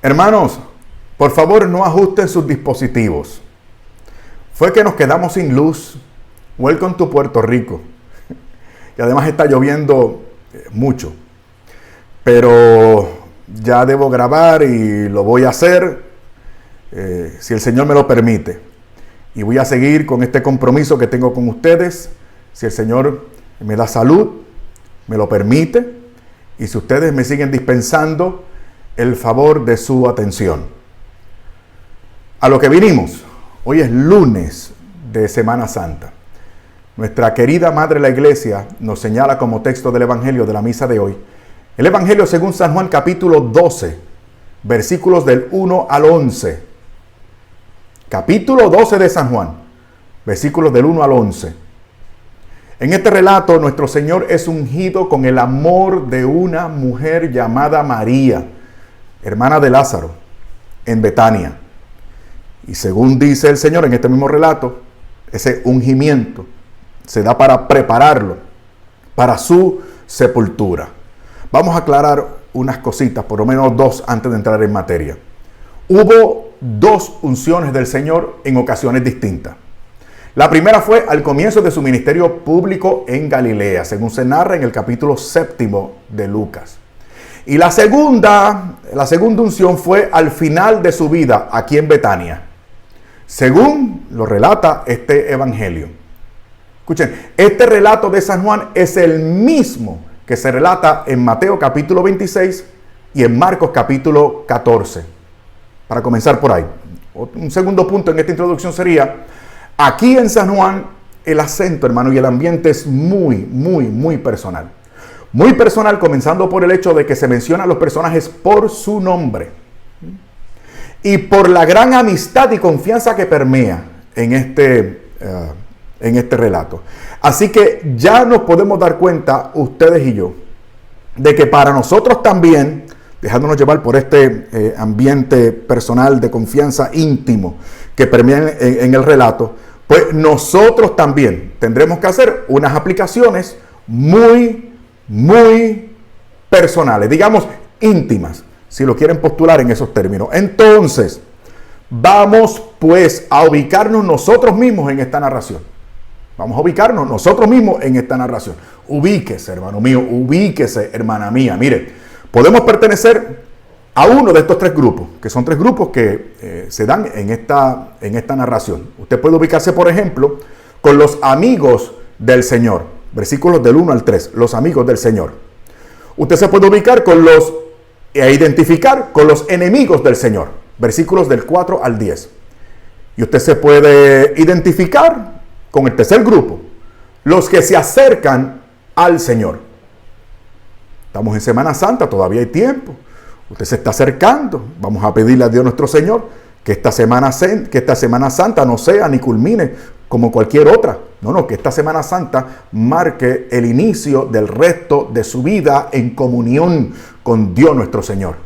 Hermanos, por favor no ajusten sus dispositivos. Fue que nos quedamos sin luz. Welcome to Puerto Rico. Y además está lloviendo mucho. Pero ya debo grabar y lo voy a hacer si el Señor me lo permite. Y voy a seguir con este compromiso que tengo con ustedes. Si el Señor me da salud, me lo permite. Y si ustedes me siguen dispensando el favor de su atención. A lo que vinimos. Hoy es lunes de Semana Santa. Nuestra querida Madre la Iglesia nos señala como texto del Evangelio de la misa de hoy. El Evangelio según San Juan capítulo 12, versículos del 1 al 11. Capítulo 12 de San Juan, versículos del 1 al 11. En este relato nuestro Señor es ungido con el amor de una mujer llamada María, hermana de Lázaro, en Betania. Y según dice el Señor en este mismo relato, ese ungimiento se da para prepararlo para su sepultura. Vamos a aclarar unas cositas, por lo menos dos, antes de entrar en materia. Hubo dos unciones del Señor en ocasiones distintas. La primera fue al comienzo de su ministerio público en Galilea, según se narra en el capítulo 7 de Lucas. Y la segunda unción fue al final de su vida aquí en Betania, según lo relata este evangelio. Escuchen, este relato de San Juan es el mismo que se relata en Mateo capítulo 26 y en Marcos capítulo 14. Para comenzar por ahí. Un segundo punto en esta introducción sería, aquí en San Juan el acento, hermano, y el ambiente es muy personal. Muy personal, comenzando por el hecho de que se mencionan a los personajes por su nombre. Y por la gran amistad y confianza que permea en este relato. Así que ya nos podemos dar cuenta, ustedes y yo, de que para nosotros también, dejándonos llevar por este ambiente personal de confianza íntimo que permea en el relato, pues nosotros también tendremos que hacer unas aplicaciones muy personales, digamos íntimas, si lo quieren postular en esos términos. Entonces, vamos pues a ubicarnos nosotros mismos en esta narración. Vamos a ubicarnos nosotros mismos en esta narración. Ubíquese, hermano mío, ubíquese, hermana mía. Mire, podemos pertenecer a uno de estos tres grupos, que son tres grupos que se dan en esta narración. Usted puede ubicarse, por ejemplo, con los amigos del Señor. Versículos del 1 al 3, los amigos del Señor. Usted se puede ubicar e identificar con los enemigos del Señor. Versículos del 4 al 10. Y usted se puede identificar con el tercer grupo, los que se acercan al Señor. Estamos en Semana Santa, todavía hay tiempo. Usted se está acercando. Vamos a pedirle a Dios nuestro Señor que esta Semana Santa no sea ni culmine como cualquier otra. No, que esta Semana Santa marque el inicio del resto de su vida en comunión con Dios nuestro Señor.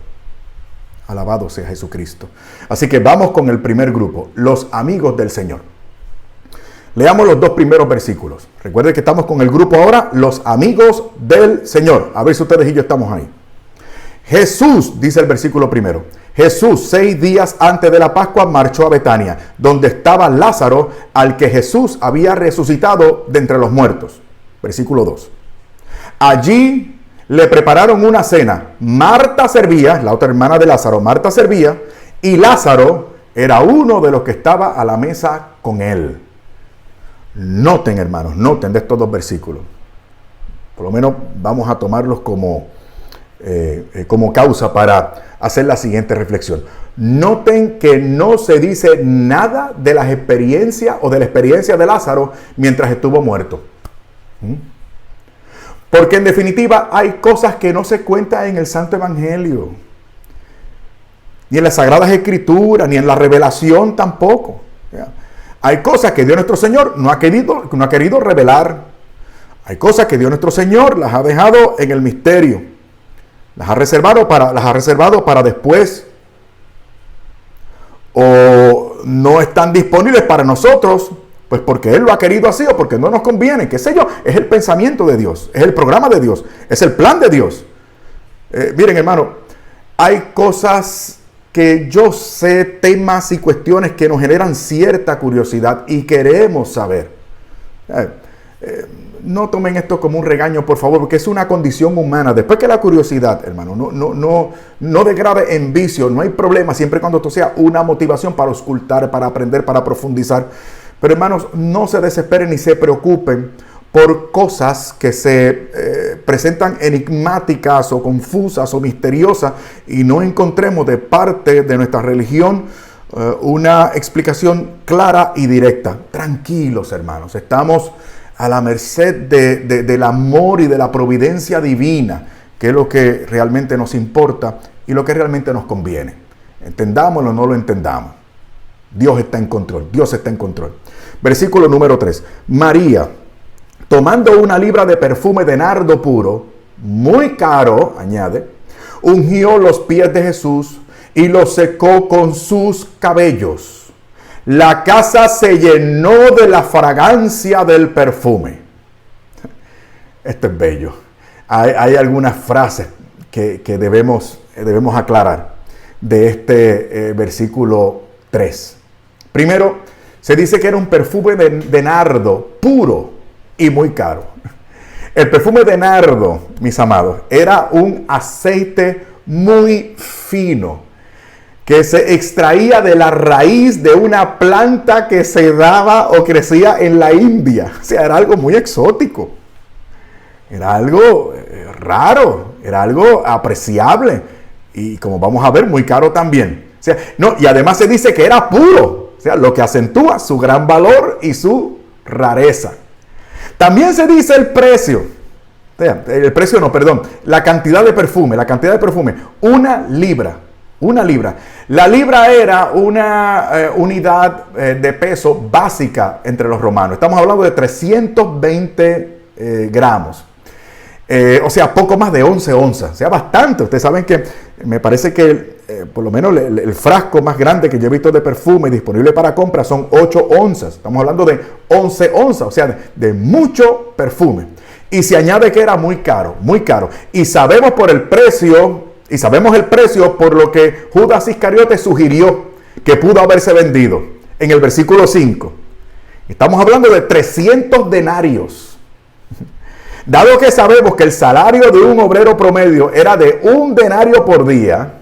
Alabado sea Jesucristo. Así que vamos con el primer grupo, los amigos del Señor. Leamos los dos primeros versículos. Recuerden que estamos con el grupo ahora, los amigos del Señor. A ver si ustedes y yo estamos ahí. Jesús, dice el versículo primero. Jesús, 6 días antes de la Pascua, marchó a Betania, donde estaba Lázaro, al que Jesús había resucitado de entre los muertos. Versículo 2. Allí le prepararon una cena. Marta servía, la otra hermana de Lázaro, Marta servía, y Lázaro era uno de los que estaba a la mesa con él. Noten, hermanos, noten de estos dos versículos. Por lo menos vamos a tomarlos como causa para hacer la siguiente reflexión. Noten que no se dice nada de las experiencias o de la experiencia de Lázaro mientras estuvo muerto. Porque en definitiva hay cosas que no se cuentan en el Santo Evangelio, ni en las Sagradas Escrituras, ni en la revelación tampoco. Hay cosas que Dios nuestro Señor no ha querido revelar. Hay cosas que Dios nuestro Señor las ha dejado en el misterio. Las ha reservado para después. O no están disponibles para nosotros, pues porque Él lo ha querido así o porque no nos conviene. Qué sé yo, es el pensamiento de Dios, es el programa de Dios, es el plan de Dios. Miren, hermano, hay cosas que yo sé temas y cuestiones que nos generan cierta curiosidad y queremos saber. No tomen esto como un regaño, por favor, porque es una condición humana. Después que la curiosidad, hermano, no degrade en vicio, no hay problema, siempre y cuando esto sea una motivación para auscultar, para aprender, para profundizar. Pero hermanos, no se desesperen ni se preocupen por cosas que se presentan enigmáticas o confusas o misteriosas y no encontremos de parte de nuestra religión una explicación clara y directa. Tranquilos, hermanos, estamos a la merced del amor y de la providencia divina, que es lo que realmente nos importa y lo que realmente nos conviene. Entendámoslo o no lo entendamos. Dios está en control, Dios está en control. Versículo número 3. María, tomando una libra de perfume de nardo puro, muy caro, añade, ungió los pies de Jesús y los secó con sus cabellos. La casa se llenó de la fragancia del perfume. Esto es bello. Hay algunas frases que debemos aclarar de este versículo 3. Primero, se dice que era un perfume de nardo puro y muy caro. El perfume de nardo, mis amados, era un aceite muy fino que se extraía de la raíz de una planta que se daba o crecía en la India. O sea, era algo muy exótico. Era algo raro, era algo apreciable y, como vamos a ver, muy caro también. O sea, no, y además se dice que era puro, o sea, lo que acentúa su gran valor y su rareza. También se dice el precio. La cantidad de perfume, una libra. La libra era una unidad de peso básica entre los romanos. Estamos hablando de 320 gramos. O sea, poco más de 11 onzas. O sea, bastante. Ustedes saben que me parece que por lo menos el frasco más grande que yo he visto de perfume disponible para compra son 8 onzas. Estamos hablando de 11 onzas. O sea, de mucho perfume. Y se añade que era muy caro, muy caro. Y sabemos por el precio... Y sabemos el precio por lo que Judas Iscariote sugirió que pudo haberse vendido en el versículo 5. Estamos hablando de 300 denarios. Dado que sabemos que el salario de un obrero promedio era de 1 denario por día,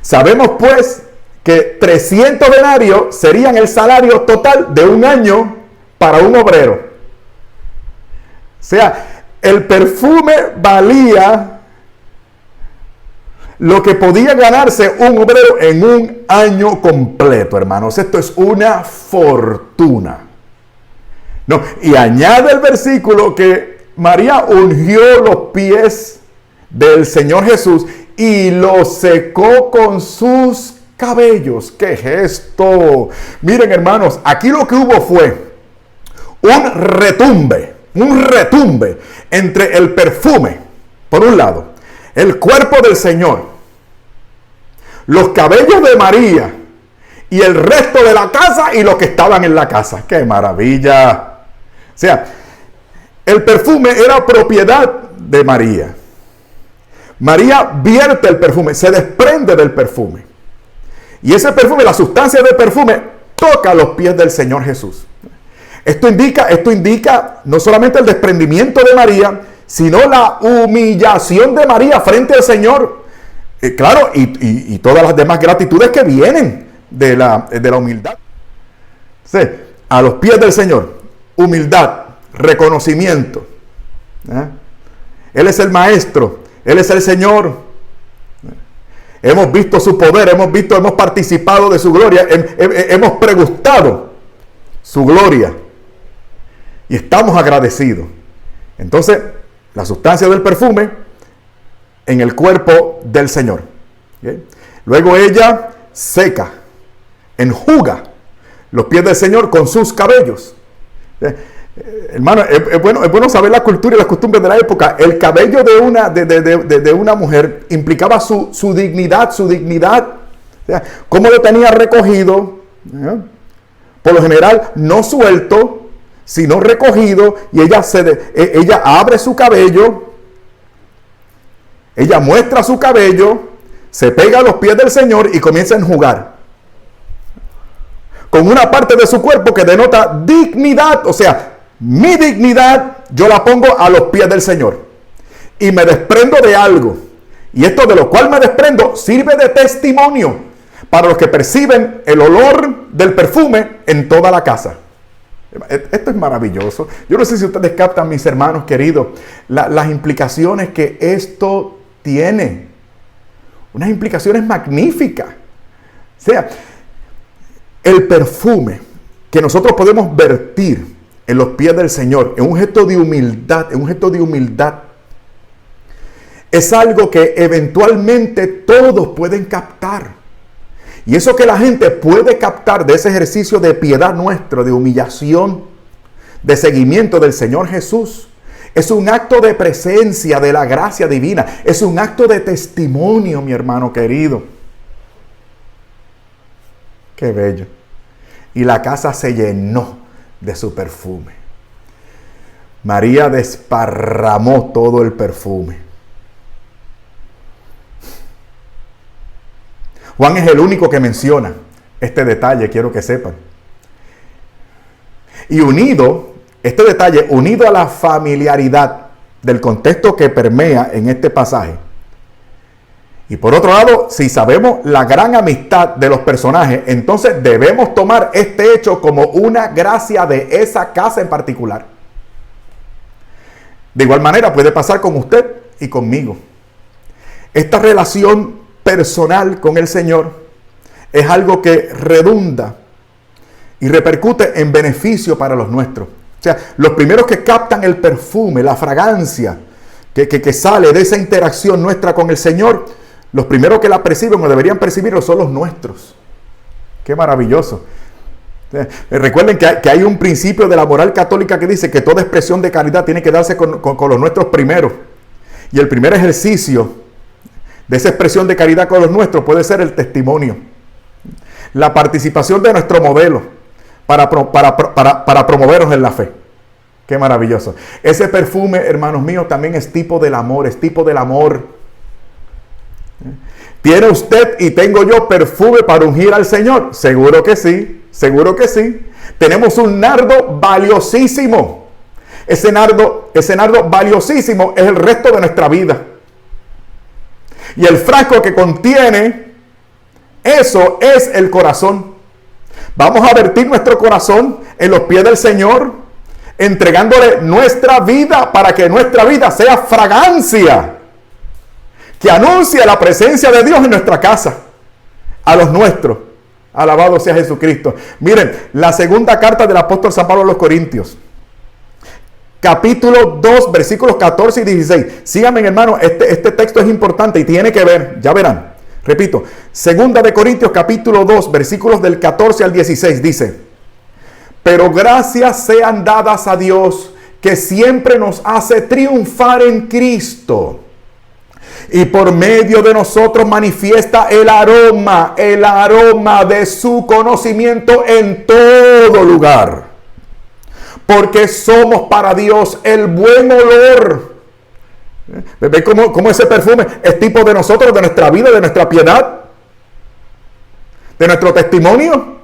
sabemos pues que 300 denarios serían el salario total de un año para un obrero. O sea, el perfume valía lo que podía ganarse un obrero en un año completo, hermanos. Esto es una fortuna. No, y añade el versículo que María ungió los pies del Señor Jesús y los secó con sus cabellos. ¡Qué gesto! Miren, hermanos, aquí lo que hubo fue un retumbe entre el perfume, por un lado, el cuerpo del Señor, los cabellos de María y el resto de la casa y los que estaban en la casa. ¡Qué maravilla! O sea, el perfume era propiedad de María. María vierte el perfume, se desprende del perfume. Y ese perfume, la sustancia del perfume, toca los pies del Señor Jesús. Esto indica no solamente el desprendimiento de María, sino la humillación de María frente al Señor. Claro, y todas las demás gratitudes que vienen de la humildad. Sí, a los pies del Señor, humildad, reconocimiento. Él es el Maestro, Él es el Señor. Hemos visto su poder, hemos participado de su gloria, hemos pregustado su gloria. Y estamos agradecidos. Entonces, la sustancia del perfume en el cuerpo del Señor. ¿Okay? Luego ella seca, enjuga los pies del Señor con sus cabellos. Hermano, es bueno saber la cultura y las costumbres de la época. El cabello de una mujer implicaba su dignidad. O sea, cómo lo tenía recogido. Por lo general, no suelto, sino recogido, y ella abre su cabello, ella muestra su cabello, se pega a los pies del Señor y comienza a enjugar con una parte de su cuerpo que denota dignidad. O sea, mi dignidad yo la pongo a los pies del Señor y me desprendo de algo. Y esto de lo cual me desprendo sirve de testimonio para los que perciben el olor del perfume en toda la casa. Esto es maravilloso. Yo no sé si ustedes captan, mis hermanos queridos, las implicaciones que esto tiene. Unas implicaciones magníficas. O sea, el perfume que nosotros podemos vertir en los pies del Señor, en un gesto de humildad, es algo que eventualmente todos pueden captar. Y eso que la gente puede captar de ese ejercicio de piedad nuestro, de humillación, de seguimiento del Señor Jesús, es un acto de presencia de la gracia divina. Es un acto de testimonio, mi hermano querido. Qué bello. Y la casa se llenó de su perfume. María desparramó todo el perfume. Juan es el único que menciona este detalle, quiero que sepan. Y este detalle unido a la familiaridad del contexto que permea en este pasaje. Y por otro lado, si sabemos la gran amistad de los personajes, entonces debemos tomar este hecho como una gracia de esa casa en particular. De igual manera puede pasar con usted y conmigo. Esta relación personal con el Señor es algo que redunda y repercute en beneficio para los nuestros. O sea, los primeros que captan el perfume, la fragancia que sale de esa interacción nuestra con el Señor, los primeros que la perciben o deberían percibirlo son los nuestros. Qué maravilloso. Recuerden que hay un principio de la moral católica que dice que toda expresión de caridad tiene que darse con los nuestros primero. Y el primer ejercicio de esa expresión de caridad con los nuestros puede ser el testimonio. La participación de nuestro modelo para promovernos en la fe. Qué maravilloso. Ese perfume, hermanos míos, también es tipo del amor, ¿Tiene usted y tengo yo perfume para ungir al Señor? Seguro que sí, seguro que sí. Tenemos un nardo valiosísimo. Ese nardo valiosísimo es el resto de nuestra vida. Y el frasco que contiene eso es el corazón. Vamos a vertir nuestro corazón en los pies del Señor, entregándole nuestra vida para que nuestra vida sea fragancia que anuncia la presencia de Dios en nuestra casa, a los nuestros. Alabado sea Jesucristo. Miren, la segunda carta del apóstol San Pablo a los Corintios, capítulo 2, versículos 14 y 16. Síganme, hermano, este texto es importante y tiene que ver, ya verán. Repito, segunda de Corintios, capítulo 2, versículos del 14 al 16, dice: pero gracias sean dadas a Dios, que siempre nos hace triunfar en Cristo, y por medio de nosotros manifiesta el aroma de su conocimiento en todo lugar. Porque somos para Dios el buen olor. ¿Ve cómo ese perfume es tipo de nosotros, de nuestra vida, de nuestra piedad, de nuestro testimonio?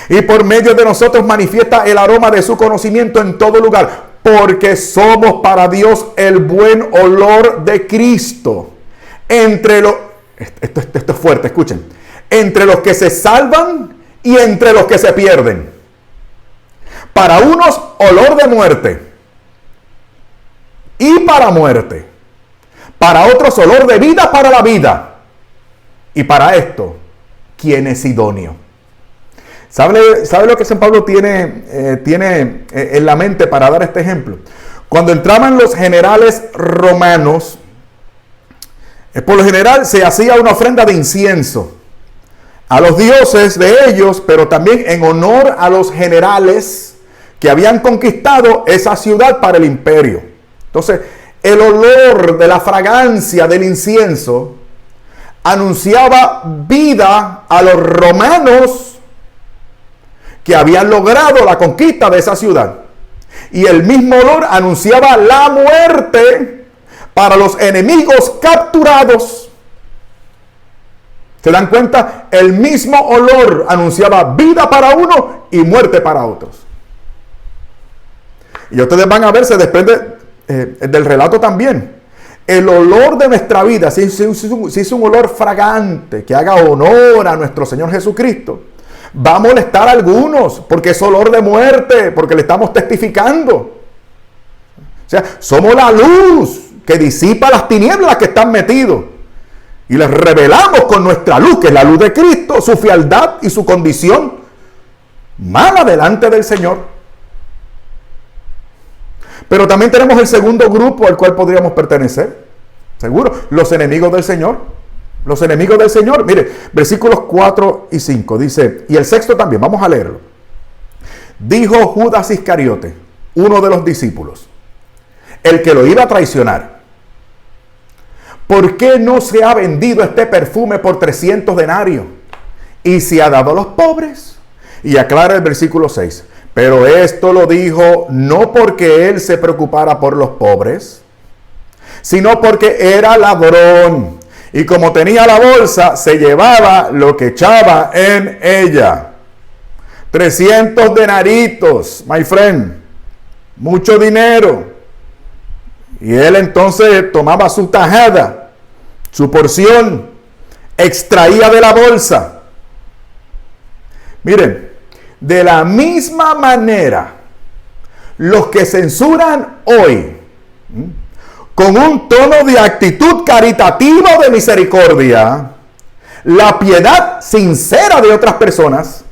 Y por medio de nosotros manifiesta el aroma de su conocimiento en todo lugar. Porque somos para Dios el buen olor de Cristo. Esto es fuerte, escuchen. Entre los que se salvan y entre los que se pierden. Para unos, olor de muerte y para muerte. Para otros, olor de vida para la vida. Y para esto, ¿quién es idóneo? ¿Sabe lo que San Pablo tiene en la mente para dar este ejemplo? Cuando entraban los generales romanos, por lo general se hacía una ofrenda de incienso a los dioses de ellos, pero también en honor a los generales que habían conquistado esa ciudad para el imperio. Entonces, el olor de la fragancia del incienso anunciaba vida a los romanos que habían logrado la conquista de esa ciudad. Y el mismo olor anunciaba la muerte para los enemigos capturados. ¿Se dan cuenta? El mismo olor anunciaba vida para uno y muerte para otros. Y ustedes van a ver, se desprende del relato también. El olor de nuestra vida, si es un olor fragante, que haga honor a nuestro Señor Jesucristo, va a molestar a algunos, porque es olor de muerte, porque le estamos testificando. O sea, somos la luz que disipa las tinieblas que están metidos. Y les revelamos con nuestra luz, que es la luz de Cristo, su fealdad y su condición mala delante del Señor. Pero también tenemos el segundo grupo al cual podríamos pertenecer. Seguro, los enemigos del Señor. Los enemigos del Señor. Mire, versículos 4 y 5 dice, y el sexto también, vamos a leerlo. Dijo Judas Iscariote, uno de los discípulos, el que lo iba a traicionar: ¿por qué no se ha vendido este perfume por 300 denarios y se ha dado a los pobres? Y aclara el versículo 6. Pero esto lo dijo no porque él se preocupara por los pobres, sino porque era ladrón. Y como tenía la bolsa, se llevaba lo que echaba en ella. 300 denaritos, my friend. Mucho dinero. Y él entonces tomaba su tajada, su porción, extraía de la bolsa. Miren, de la misma manera, los que censuran hoy, con un tono de actitud caritativa de misericordia, la piedad sincera de otras personas,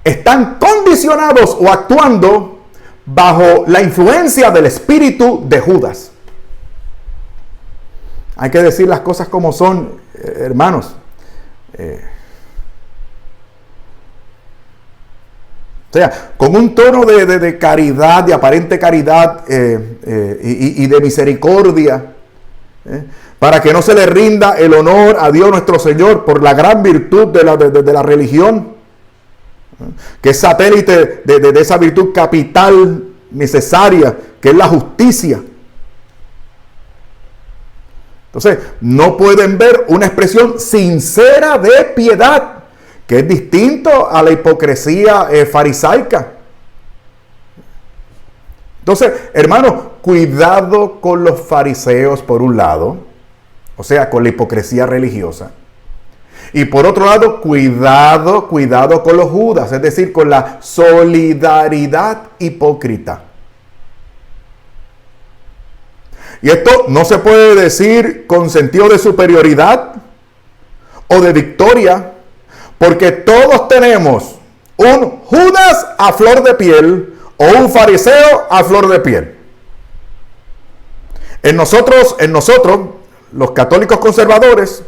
están condicionados o actuando bajo la influencia del espíritu de Judas. Hay que decir las cosas como son, hermanos. O sea, con un tono de caridad, de aparente caridad y de misericordia, para que no se le rinda el honor a Dios nuestro Señor por la gran virtud de la religión, que es satélite de esa virtud capital necesaria, que es la justicia. Entonces, no pueden ver una expresión sincera de piedad, que es distinto a la hipocresía farisaica. Entonces, hermanos, cuidado con los fariseos por un lado, o sea, con la hipocresía religiosa. Y por otro lado, cuidado con los Judas, es decir, con la solidaridad hipócrita. Y esto no se puede decir con sentido de superioridad o de victoria, porque todos tenemos un Judas a flor de piel o un fariseo a flor de piel. En nosotros, los católicos conservadores,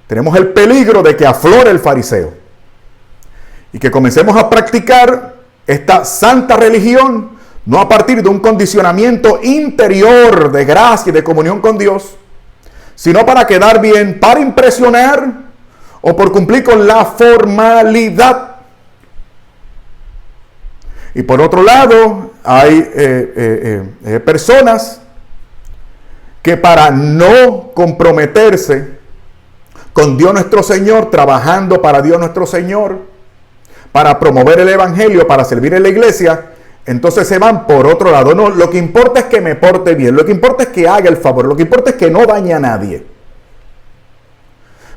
tenemos el peligro de que aflore el fariseo y que comencemos a practicar esta santa religión no a partir de un condicionamiento interior de gracia y de comunión con Dios, sino para quedar bien, para impresionar o por cumplir con la formalidad. Y por otro lado, hay personas que para no comprometerse con Dios nuestro Señor, trabajando para Dios nuestro Señor, para promover el evangelio, para servir en la iglesia, entonces se van por otro lado. No, lo que importa es que me porte bien, lo que importa es que haga el favor, lo que importa es que no dañe a nadie.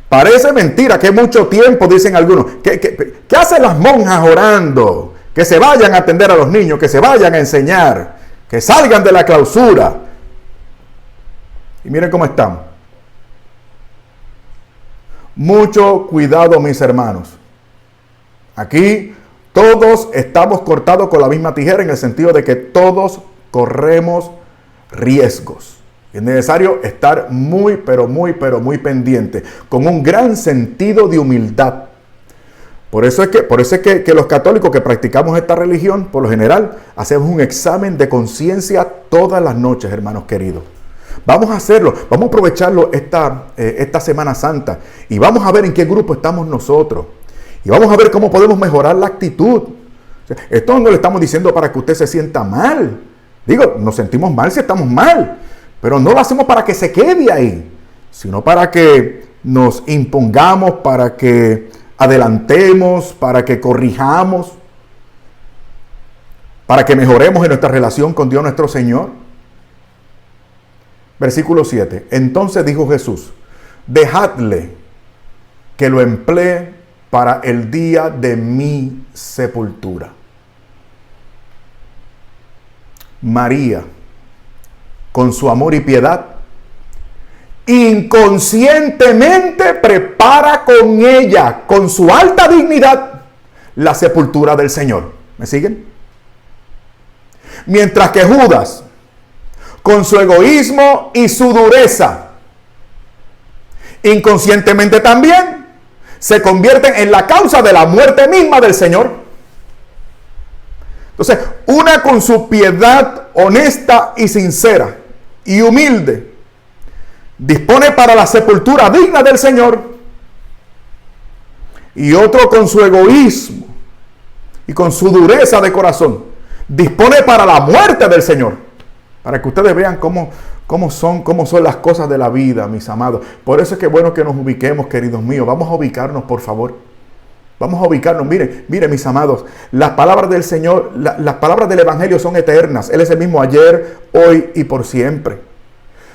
Parece mentira que mucho tiempo, dicen algunos, ¿qué hacen las monjas orando? Que se vayan a atender a los niños, que se vayan a enseñar, que salgan de la clausura. Y miren cómo estamos. Mucho cuidado, mis hermanos. Aquí todos estamos cortados con la misma tijera, en el sentido de que todos corremos riesgos. Es necesario estar muy pendiente, con un gran sentido de humildad. Por eso es que los católicos que practicamos esta religión, por lo general, hacemos un examen de conciencia todas las noches, hermanos queridos. Vamos a hacerlo, vamos a aprovecharlo esta Semana Santa y vamos a ver en qué grupo estamos nosotros. Y vamos a ver cómo podemos mejorar la actitud. O sea, esto no le estamos diciendo para que usted se sienta mal. Digo, nos sentimos mal si estamos mal. Pero no lo hacemos para que se quede ahí, sino para que nos impongamos, para que adelantemos, para que corrijamos, para que mejoremos en nuestra relación con Dios nuestro Señor. Versículo 7. Entonces dijo Jesús: dejadle que lo emplee para el día de mi sepultura. María, con su amor y piedad, inconscientemente prepara con ella, con su alta dignidad, la sepultura del Señor. ¿Me siguen? Mientras que Judas, con su egoísmo y su dureza, inconscientemente también se convierten en la causa de la muerte misma del Señor. Entonces, una con su piedad honesta y sincera y humilde, dispone para la sepultura digna del Señor, y otro con su egoísmo y con su dureza de corazón, dispone para la muerte del Señor. Para que ustedes vean cómo son las cosas de la vida, mis amados. Por eso es que es bueno que nos ubiquemos, queridos míos. Vamos a ubicarnos, por favor. Vamos a ubicarnos. Miren, mis amados, las palabras del Señor, las palabras del Evangelio son eternas. Él es el mismo ayer, hoy y por siempre.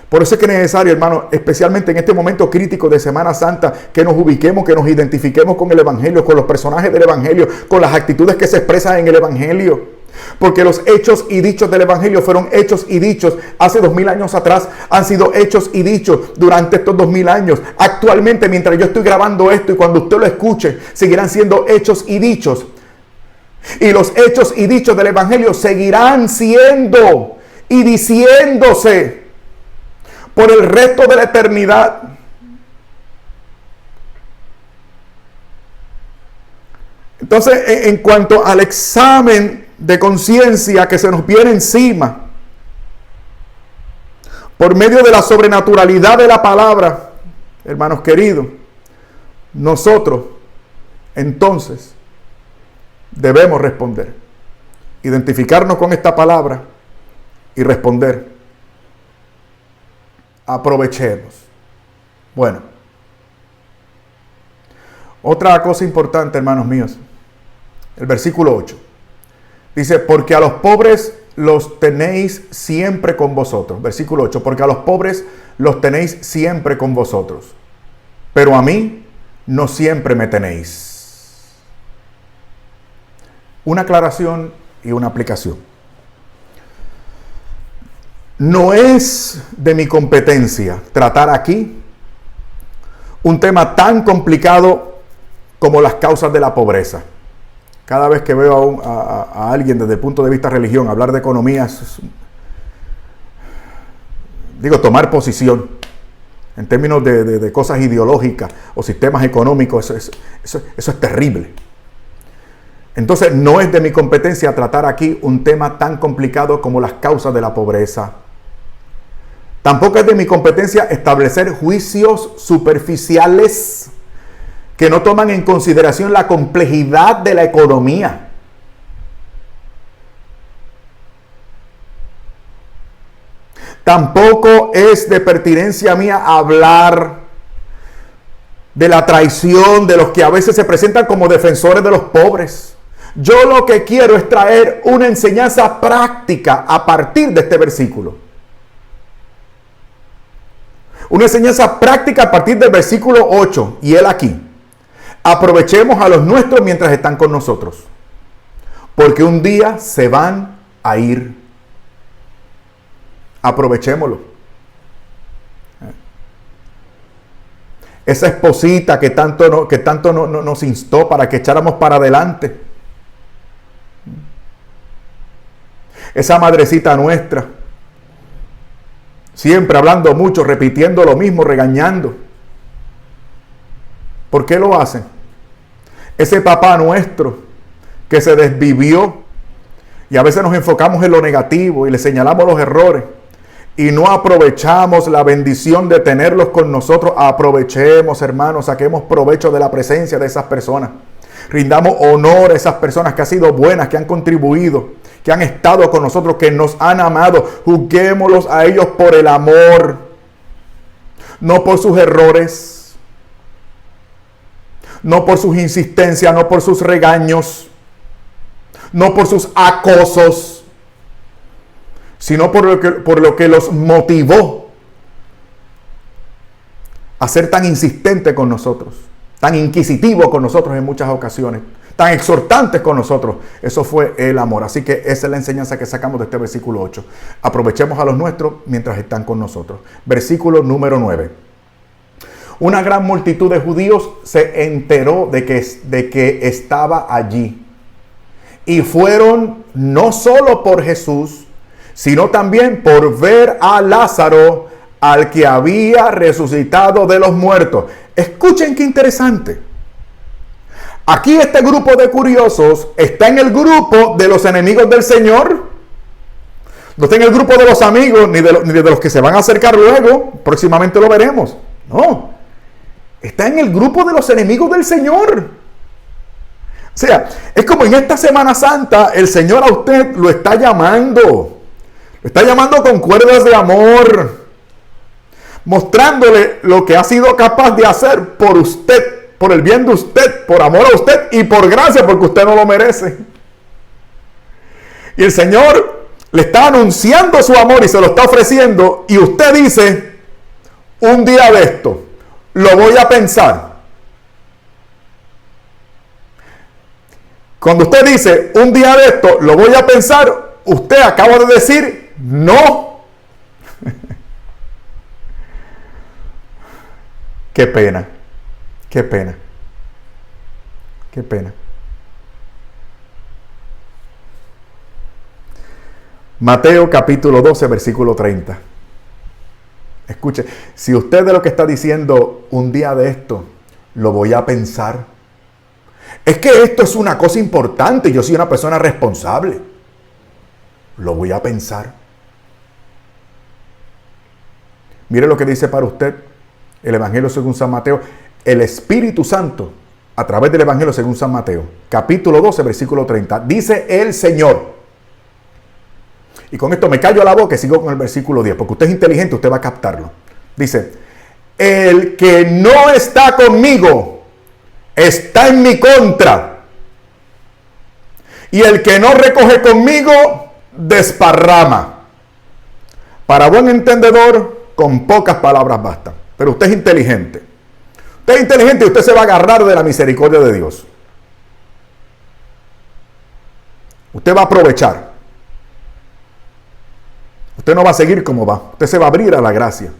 Por eso es que es necesario, hermano, especialmente en este momento crítico de Semana Santa, que nos ubiquemos, que nos identifiquemos con el Evangelio, con los personajes del Evangelio, con las actitudes que se expresan en el Evangelio. Porque los hechos y dichos del Evangelio fueron hechos y dichos hace 2000 años atrás, han sido hechos y dichos durante estos 2000 años. Actualmente, mientras yo estoy grabando esto y cuando usted lo escuche, seguirán siendo hechos y dichos. Y los hechos y dichos del Evangelio seguirán siendo y diciéndose por el resto de la eternidad. Entonces, en cuanto al examen de conciencia que se nos viene encima, por medio de la sobrenaturalidad de la palabra, hermanos queridos, nosotros entonces debemos responder, identificarnos con esta palabra y responder. Aprovechemos. Bueno, otra cosa importante, hermanos míos, el versículo 8. Dice, porque a los pobres los tenéis siempre con vosotros. Versículo 8, porque a los pobres los tenéis siempre con vosotros, pero a mí no siempre me tenéis. Una aclaración y una aplicación. No es de mi competencia tratar aquí un tema tan complicado como las causas de la pobreza. Cada vez que veo a alguien desde el punto de vista de religión hablar de economía, tomar posición en términos de cosas ideológicas o sistemas económicos, eso es terrible. Entonces, no es de mi competencia tratar aquí un tema tan complicado como las causas de la pobreza. Tampoco es de mi competencia establecer juicios superficiales que no toman en consideración la complejidad de la economía. Tampoco es de pertinencia mía hablar de la traición de los que a veces se presentan como defensores de los pobres. Yo lo que quiero es traer una enseñanza práctica a partir de este versículo. Una enseñanza práctica a partir del versículo 8. Y él aquí. Aprovechemos a los nuestros mientras están con nosotros, porque un día se van a ir. Aprovechémoslo. Esa esposita que tanto nos instó para que echáramos para adelante. Esa madrecita nuestra, siempre hablando mucho, repitiendo lo mismo, regañando. ¿Por qué lo hacen? Ese papá nuestro que se desvivió, y a veces nos enfocamos en lo negativo y le señalamos los errores y no aprovechamos la bendición de tenerlos con nosotros. Aprovechemos, hermanos, saquemos provecho de la presencia de esas personas. Rindamos honor a esas personas que han sido buenas, que han contribuido, que han estado con nosotros, que nos han amado. Juzguémoslos a ellos por el amor, no por sus errores, no por sus insistencias, no por sus regaños, no por sus acosos, sino por lo que los motivó a ser tan insistente con nosotros, tan inquisitivo con nosotros en muchas ocasiones, tan exhortantes con nosotros. Eso fue el amor. Así que esa es la enseñanza que sacamos de este versículo 8. Aprovechemos a los nuestros mientras están con nosotros. Versículo número 9. Una gran multitud de judíos se enteró de que estaba allí. Y fueron no solo por Jesús, sino también por ver a Lázaro, al que había resucitado de los muertos. Escuchen qué interesante. Aquí este grupo de curiosos está en el grupo de los enemigos del Señor. No está en el grupo de los amigos, ni de los que se van a acercar luego. Próximamente lo veremos. No. Está en el grupo de los enemigos del Señor. O sea, es como en esta Semana Santa el Señor a usted lo está llamando. Lo está llamando con cuerdas de amor, mostrándole lo que ha sido capaz de hacer por usted, por el bien de usted, por amor a usted y por gracia, porque usted no lo merece. Y el Señor le está anunciando su amor y se lo está ofreciendo, y usted dice: un día de esto lo voy a pensar. Cuando usted dice un día de esto lo voy a pensar, usted acaba de decir no. Qué pena, qué pena, qué pena. Mateo capítulo 12, versículo 30. Escuche, si usted de lo que está diciendo un día de esto lo voy a pensar, es que esto es una cosa importante, yo soy una persona responsable, lo voy a pensar. Mire lo que dice para usted el Evangelio según San Mateo, el Espíritu Santo, a través del Evangelio según San Mateo, capítulo 12, versículo 30, dice el Señor. Y con esto me callo la boca y sigo con el versículo 10, porque usted es inteligente, usted va a captarlo. Dice: el que no está conmigo está en mi contra, y el que no recoge conmigo desparrama. Para buen entendedor, con pocas palabras basta. Pero usted es inteligente. Usted es inteligente y usted se va a agarrar de la misericordia de Dios. Usted va a aprovechar. Usted no va a seguir como va. Usted se va a abrir a la gracia.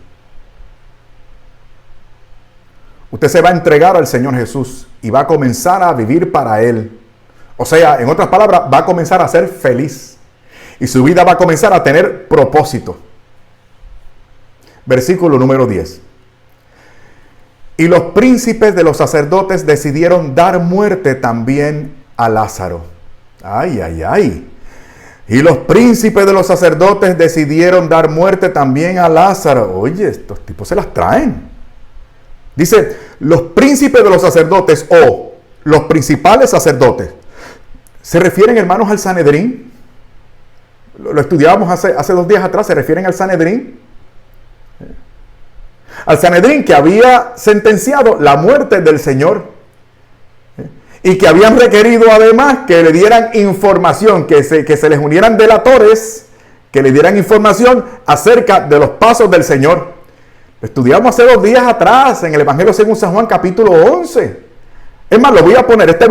Usted se va a entregar al Señor Jesús y va a comenzar a vivir para Él. O sea, en otras palabras, va a comenzar a ser feliz. Y su vida va a comenzar a tener propósito. Versículo número 10. Y los príncipes de los sacerdotes decidieron dar muerte también a Lázaro. Ay, ay, ay. Y los príncipes de los sacerdotes decidieron dar muerte también a Lázaro. Oye, estos tipos se las traen. Dice, los príncipes de los sacerdotes o los principales sacerdotes. ¿Se refieren, hermanos, al Sanedrín? Lo estudiábamos hace 2 días atrás. ¿Se refieren al Sanedrín? Al Sanedrín, que había sentenciado la muerte del Señor y que habían requerido además que le dieran información, que se les unieran delatores, que le dieran información acerca de los pasos del Señor. Lo estudiamos hace 2 días atrás en el Evangelio según San Juan capítulo 11. Es más, lo voy a poner, este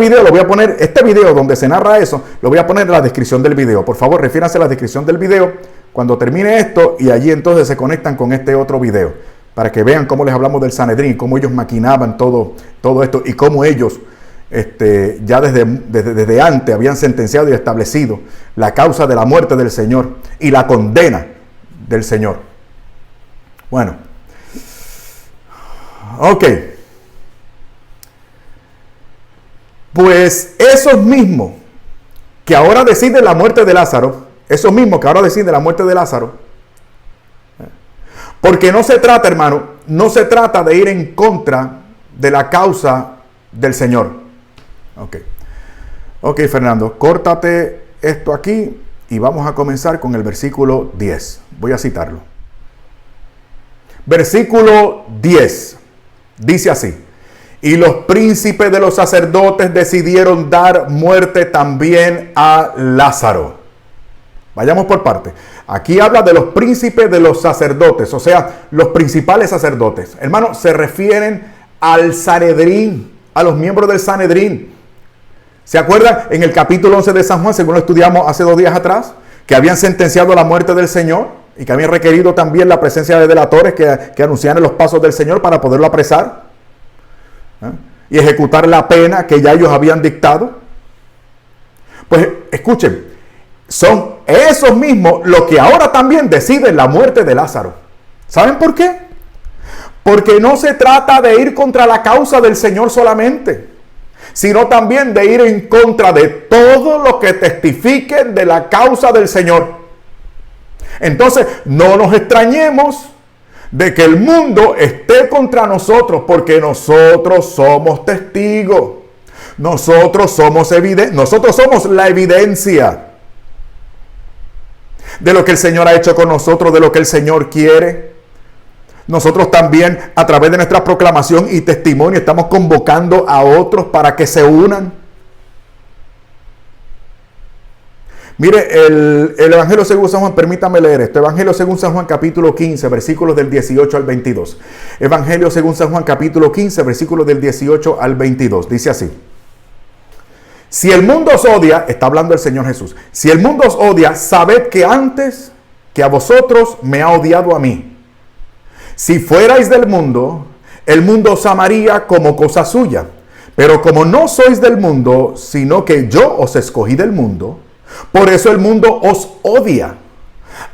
video donde se narra eso, lo voy a poner en la descripción del video. Por favor, refiéranse a la descripción del video cuando termine esto, y allí entonces se conectan con este otro video, para que vean cómo les hablamos del Sanedrín, cómo ellos maquinaban todo esto, y cómo ellos ya desde antes habían sentenciado y establecido la causa de la muerte del Señor y la condena del Señor. Bueno, ok. Pues esos mismos que ahora deciden la muerte de Lázaro, porque no se trata, hermano, no se trata de ir en contra de la causa del Señor. Ok, Fernando, córtate esto aquí Y vamos a comenzar con el versículo 10. Voy a citarlo. Versículo 10. Dice así: y los príncipes de los sacerdotes decidieron dar muerte también a Lázaro. Vayamos por partes. Aquí habla de los príncipes de los sacerdotes, o sea, los principales sacerdotes. Hermano, se refieren al Sanedrín, a los miembros del Sanedrín. ¿Se acuerdan en el capítulo 11 de San Juan, según lo estudiamos hace 2 días atrás, que habían sentenciado la muerte del Señor y que habían requerido también la presencia de delatores que anunciaran los pasos del Señor para poderlo apresar y ejecutar la pena que ya ellos habían dictado? Pues escuchen, son esos mismos los que ahora también deciden la muerte de Lázaro. ¿Saben por qué? Porque no se trata de ir contra la causa del Señor solamente, sino también de ir en contra de todo lo que testifiquen de la causa del Señor. Entonces, no nos extrañemos de que el mundo esté contra nosotros, porque nosotros somos testigos. Nosotros somos la evidencia de lo que el Señor ha hecho con nosotros, de lo que el Señor quiere. Nosotros también, a través de nuestra proclamación y testimonio, estamos convocando a otros para que se unan. Mire, el Evangelio según San Juan, permítame leer esto. Evangelio según San Juan, capítulo 15, versículos del 18 al 22. Evangelio según San Juan, capítulo 15, versículos del 18 al 22. Dice así: si el mundo os odia, está hablando el Señor Jesús, si el mundo os odia, sabed que antes que a vosotros me ha odiado a mí. Si fuerais del mundo, el mundo os amaría como cosa suya. Pero como no sois del mundo, sino que yo os escogí del mundo, por eso el mundo os odia.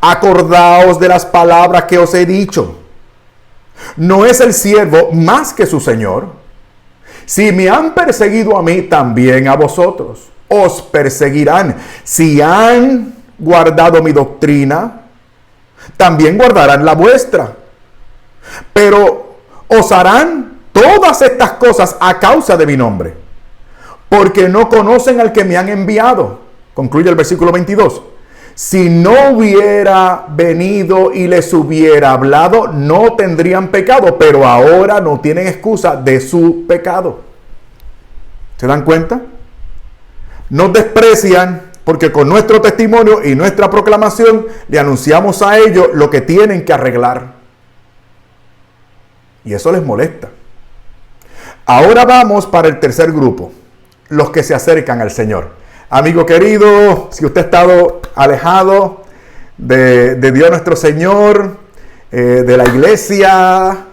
Acordaos de las palabras que os he dicho. ¿No es el siervo más que su señor? Si me han perseguido a mí, también a vosotros os perseguirán. Si han guardado mi doctrina, también guardarán la vuestra. Pero os harán todas estas cosas a causa de mi nombre, porque no conocen al que me han enviado. Concluye el versículo 22. Si no hubiera venido y les hubiera hablado, no tendrían pecado, pero ahora no tienen excusa de su pecado. ¿Se dan cuenta? Nos desprecian porque con nuestro testimonio y nuestra proclamación le anunciamos a ellos lo que tienen que arreglar. Y eso les molesta. Ahora vamos para el tercer grupo, los que se acercan al Señor. Amigo querido, si usted ha estado alejado de Dios nuestro Señor, de la iglesia,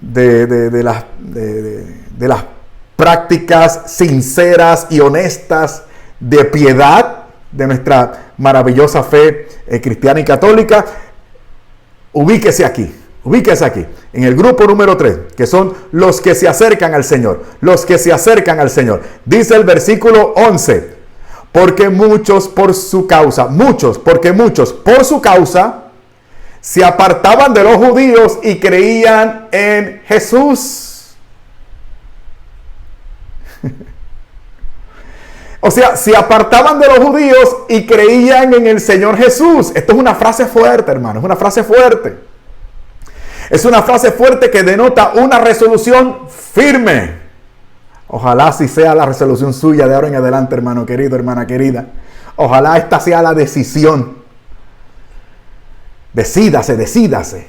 de las prácticas sinceras y honestas de piedad de nuestra maravillosa fe cristiana y católica, ubíquese aquí. Ubíquese aquí, en el grupo número 3, que son los que se acercan al Señor. Los que se acercan al Señor. Dice el versículo 11, porque muchos por su causa se apartaban de los judíos y creían en Jesús. O sea, se apartaban de los judíos y creían en el Señor Jesús. Esto es una frase fuerte, hermano, es una frase fuerte. Es una frase fuerte que denota una resolución firme. Ojalá así sea la resolución suya de ahora en adelante, hermano querido, hermana querida. Ojalá esta sea la decisión. Decídase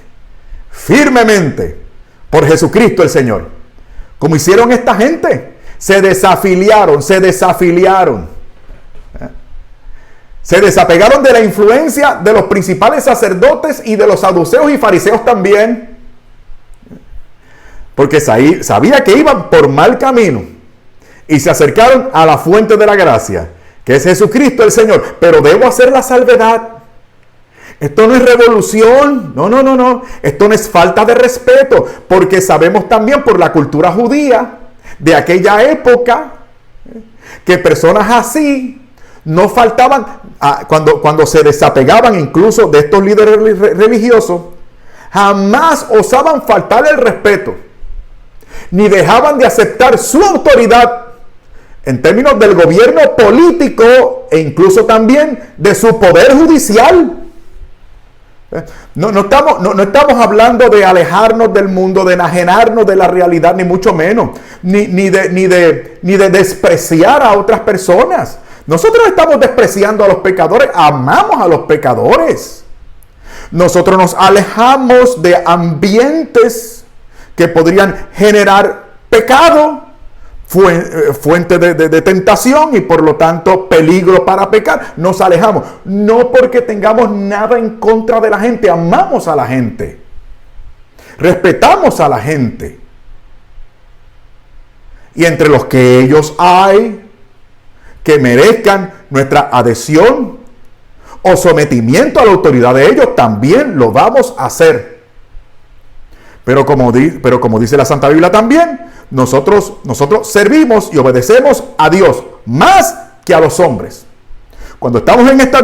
firmemente por Jesucristo el Señor. Como hicieron esta gente. Se desafiliaron. Se desapegaron de la influencia de los principales sacerdotes y de los saduceos y fariseos también. Porque sabía que iban por mal camino. Y se acercaron a la fuente de la gracia, que es Jesucristo el Señor. Pero debo hacer la salvedad. Esto no es revolución. No. Esto no es falta de respeto. Porque sabemos también por la cultura judía de aquella época que personas así no faltaban, cuando se desapegaban incluso de estos líderes religiosos, jamás osaban faltar el respeto, ni dejaban de aceptar su autoridad en términos del gobierno político e incluso también de su poder judicial. No estamos hablando de alejarnos del mundo, de enajenarnos de la realidad, ni mucho menos, ni de despreciar a otras personas. Nosotros estamos despreciando a los pecadores, amamos a los pecadores. Nosotros nos alejamos de ambientes que podrían generar pecado, fuente de tentación y por lo tanto peligro para pecar. Nos alejamos, no porque tengamos nada en contra de la gente, amamos a la gente, respetamos a la gente, y entre los que ellos hay que merezcan nuestra adhesión o sometimiento a la autoridad de ellos, también lo vamos a hacer. Pero como dice la Santa Biblia también, nosotros servimos y obedecemos a Dios más que a los hombres. Cuando estamos en esta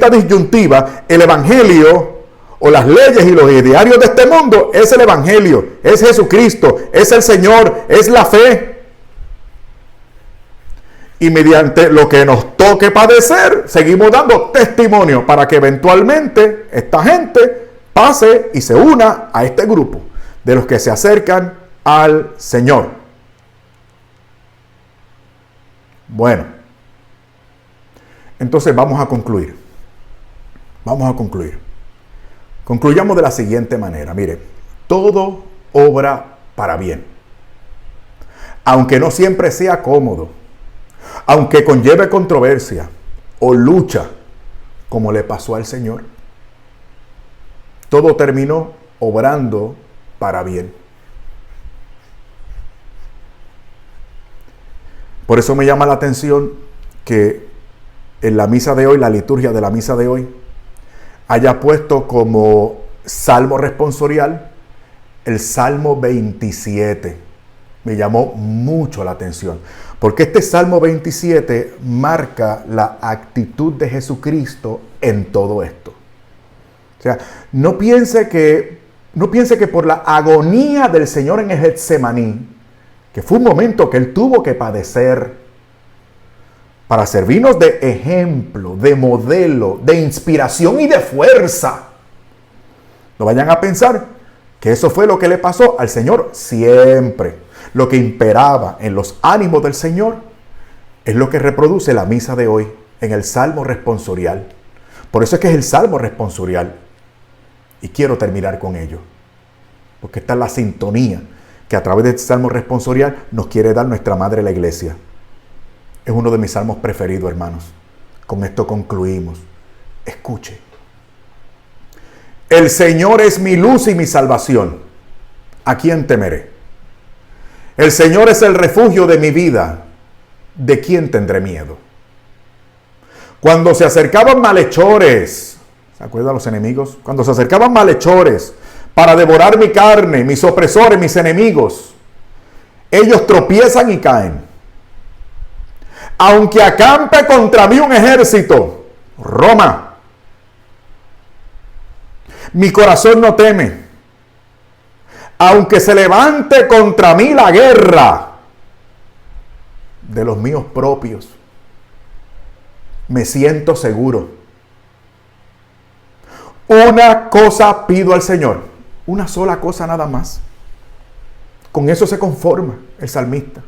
disyuntiva, el Evangelio o las leyes y los idearios de este mundo es el Evangelio, es Jesucristo, es el Señor, es la fe. Y mediante lo que nos toque padecer, seguimos dando testimonio para que eventualmente esta gente pase y se una a este grupo de los que se acercan al Señor. Bueno, entonces vamos a concluir. Concluyamos de la siguiente manera. Mire, todo obra para bien. Aunque no siempre sea cómodo, aunque conlleve controversia o lucha, como le pasó al Señor, todo terminó obrando para bien. Por eso me llama la atención que en la misa de hoy, la liturgia de la misa de hoy, haya puesto como salmo responsorial el Salmo 27. Me llamó mucho la atención, porque este Salmo 27 marca la actitud de Jesucristo en todo esto. O sea, no piense que por la agonía del Señor en el Getsemaní, que fue un momento que Él tuvo que padecer para servirnos de ejemplo, de modelo, de inspiración y de fuerza. No vayan a pensar que eso fue lo que le pasó al Señor siempre. Lo que imperaba en los ánimos del Señor es lo que reproduce la misa de hoy en el Salmo responsorial. Por eso es que es el Salmo responsorial. Y quiero terminar con ello, porque esta es la sintonía que a través de este Salmo responsorial nos quiere dar nuestra Madre la Iglesia. Es uno de mis salmos preferidos, hermanos. Con esto concluimos. Escuche. El Señor es mi luz y mi salvación. ¿A quién temeré? El Señor es el refugio de mi vida. ¿De quién tendré miedo? Cuando se acercaban malhechores, ¿se acuerdan los enemigos? Cuando se acercaban malhechores para devorar mi carne, mis opresores, mis enemigos, ellos tropiezan y caen. Aunque acampe contra mí un ejército, Roma, mi corazón no teme. Aunque se levante contra mí la guerra de los míos propios, me siento seguro. Una cosa pido al Señor, una sola cosa nada más. Con eso se conforma el salmista.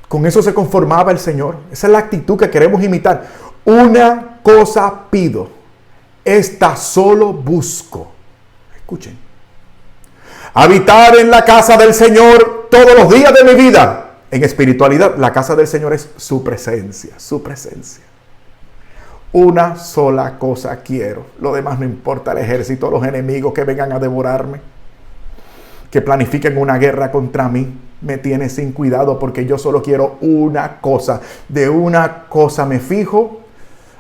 Con eso se conformaba el Señor. Esa es la actitud que queremos imitar. Una cosa pido, esta solo busco. Escuchen. Habitar en la casa del Señor todos los días de mi vida. En espiritualidad, la casa del Señor es su presencia, su presencia. Una sola cosa quiero. Lo demás no importa, el ejército, los enemigos que vengan a devorarme, que planifiquen una guerra contra mí, me tiene sin cuidado porque yo solo quiero una cosa. De una cosa me fijo,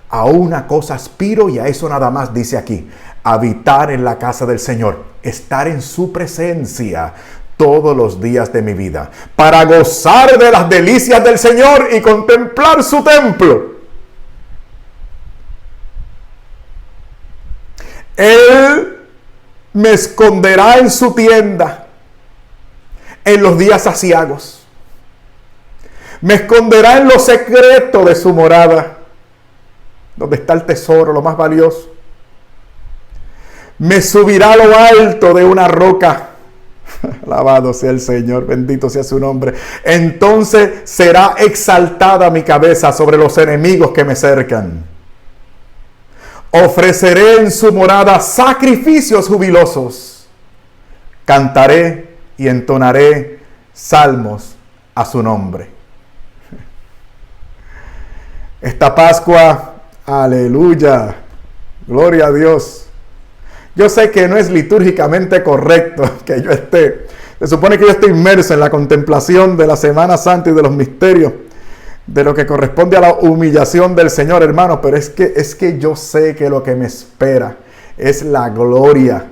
a una cosa aspiro y a eso nada más dice aquí. Habitar en la casa del Señor, estar en su presencia todos los días de mi vida, para gozar de las delicias del Señor y contemplar su templo. Él me esconderá en su tienda en los días aciagos. Me esconderá en lo secreto de su morada, donde está el tesoro, lo más valioso. Me subirá a lo alto de una roca. Alabado sea el Señor, bendito sea su nombre. Entonces será exaltada mi cabeza sobre los enemigos que me cercan. Ofreceré en su morada sacrificios jubilosos. Cantaré y entonaré salmos a su nombre. Esta Pascua, aleluya, gloria a Dios. Yo sé que no es litúrgicamente correcto que yo esté. Se supone que yo estoy inmerso en la contemplación de la Semana Santa y de los misterios, de lo que corresponde a la humillación del Señor, hermanos. Pero es que yo sé que lo que me espera es la gloria.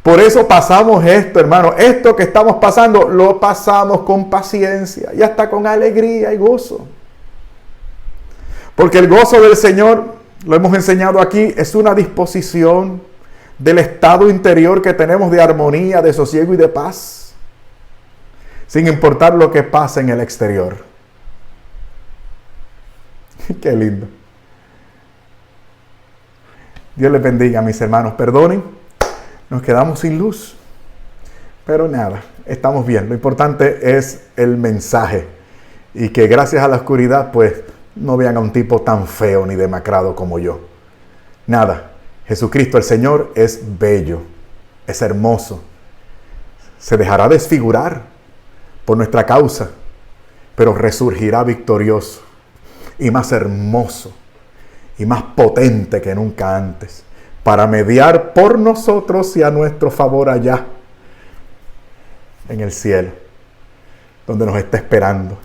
Por eso pasamos esto, hermano. Esto que estamos pasando, lo pasamos con paciencia y hasta con alegría y gozo. Porque el gozo del Señor, lo hemos enseñado aquí, es una disposición del estado interior que tenemos de armonía, de sosiego y de paz, sin importar lo que pase en el exterior. Qué lindo. Dios les bendiga, mis hermanos. Perdonen, nos quedamos sin luz, pero nada, estamos bien. Lo importante es el mensaje y que gracias a la oscuridad, pues, no vean a un tipo tan feo ni demacrado como yo. Nada, Jesucristo el Señor es bello, es hermoso. Se dejará desfigurar por nuestra causa, pero resurgirá victorioso y más hermoso y más potente que nunca antes, para mediar por nosotros y a nuestro favor allá en el cielo, donde nos está esperando,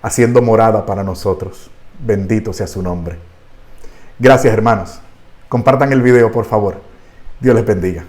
haciendo morada para nosotros. Bendito sea su nombre. Gracias, hermanos. Compartan el video, por favor. Dios les bendiga.